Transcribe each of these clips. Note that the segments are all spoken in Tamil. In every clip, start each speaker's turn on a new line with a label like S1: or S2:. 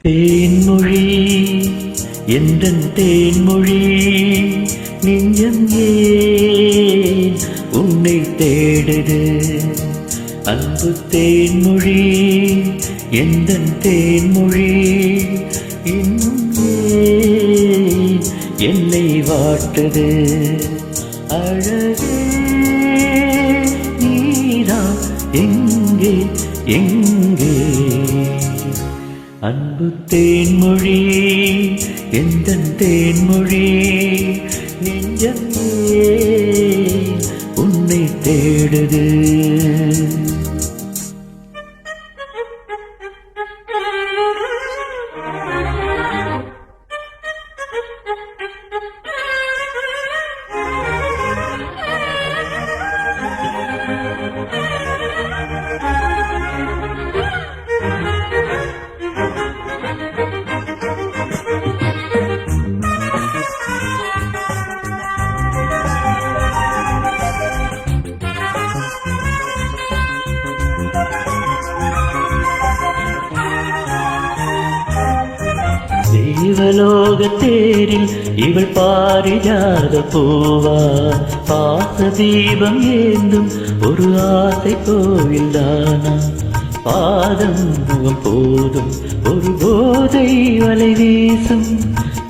S1: தேன்மொழி எந்தன் தேன்மொழி நெஞ்சம் ஏன் உன்னை தேடுது அன்பு தேன்மொழி எந்தன் தேன்மொழி இன்னும் ஏன் என்னை வாட்டுது அழகே நீதான் எங்கே எங்கே அன்பு தேன்மொழி எந்தன் தேன்மொழி நெஞ்சம் ஏன் உன்னை தேடுது தேவலோகத்தேரில் இவள் பாரிஜாத பூவா பாச தீபம் ஏந்தும் ஒரு ஆசை கோவில் தானா பாதம் முகம் போதும் ஒரு போதை வலை வீசும்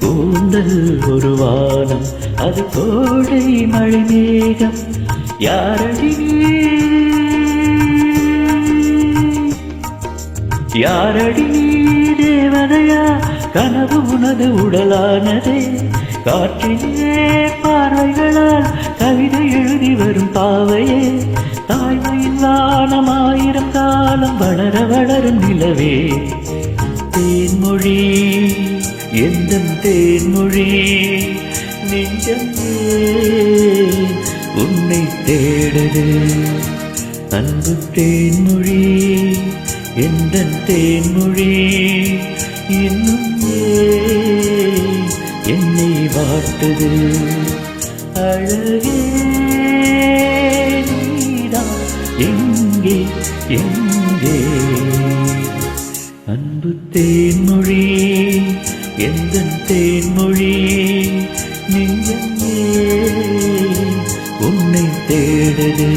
S1: கூந்தல் ஒரு வானம் அது கோடை மழை மேகம் யாரடி யாரடி தேவதையா கனவு உனது உடலானதே காற்றிலே பார்வைகளால் கவிதை எழுதி வரும் பாவையே தாய்மையில் வானம் ஆயிரம் காலம் வளர வளரும் நிலவே தேன்மொழி எந்தன் தேன்மொழி நெஞ்சம் ஏன் உன்னை தேடுது அன்பு தேன்மொழி எந்தன் தேன்மொழி இன்னும் ஏன் என்னை வாட்டுது அழகே நீதான் எங்கே எங்கே அன்பு தேன்மொழி எந்தன் தேன்மொழி நெஞ்சம் ஏன் உன்னை தேடுது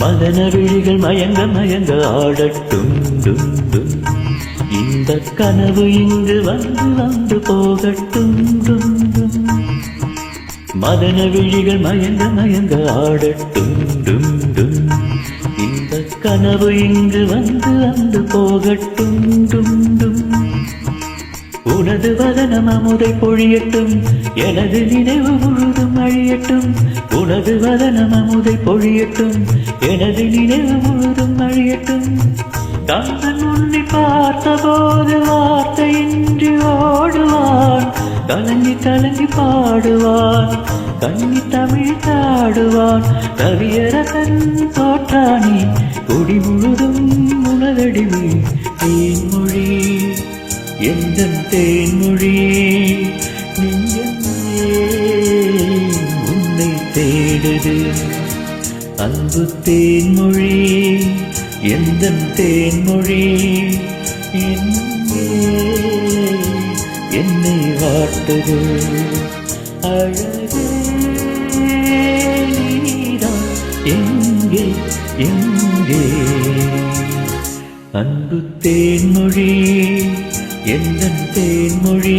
S1: மதன விழிகள் மயங்க மயங்க ஆடட்டும் டும் டும் இந்த கனவு இங்கு வந்து வந்து போகட்டும் டும் டும் மதன விழிகள் மயங்க மயங்க ஆடட்டும் டும் டும் இந்த கனவு இங்கு வந்து வந்து போகட்டும் டும் டும் உனது வதனம் அமுதை பொழியட்டும் எனது நினைவு முழுதும் அழியட்டும் உனது வதனம் அமுதை பொழியட்டும் எனது நினைவு முழுதும் அழியட்டும் கண்ணன் உன்னை பார்த்த போது வார்த்தையின்றி ஓடுவான் கலங்கி கலங்கி பாடுவான் கண்ணி தமிழ் தாடுவான் கவியரசன் தோற்றானி கொடி முழுதும் உனதடிமை தேன்மொழி எந்தன் தேன்மொழி நெஞ்சம் ஏன் உன்னை தேடுது அன்பு தேன்மொழி எந்தன் தேன்மொழி இன்னும் ஏன் என்னை வாட்டுது அழகே நீதான் எங்கே எங்கே அன்பு தேன்மொழி எந்தன் தேன்மொழி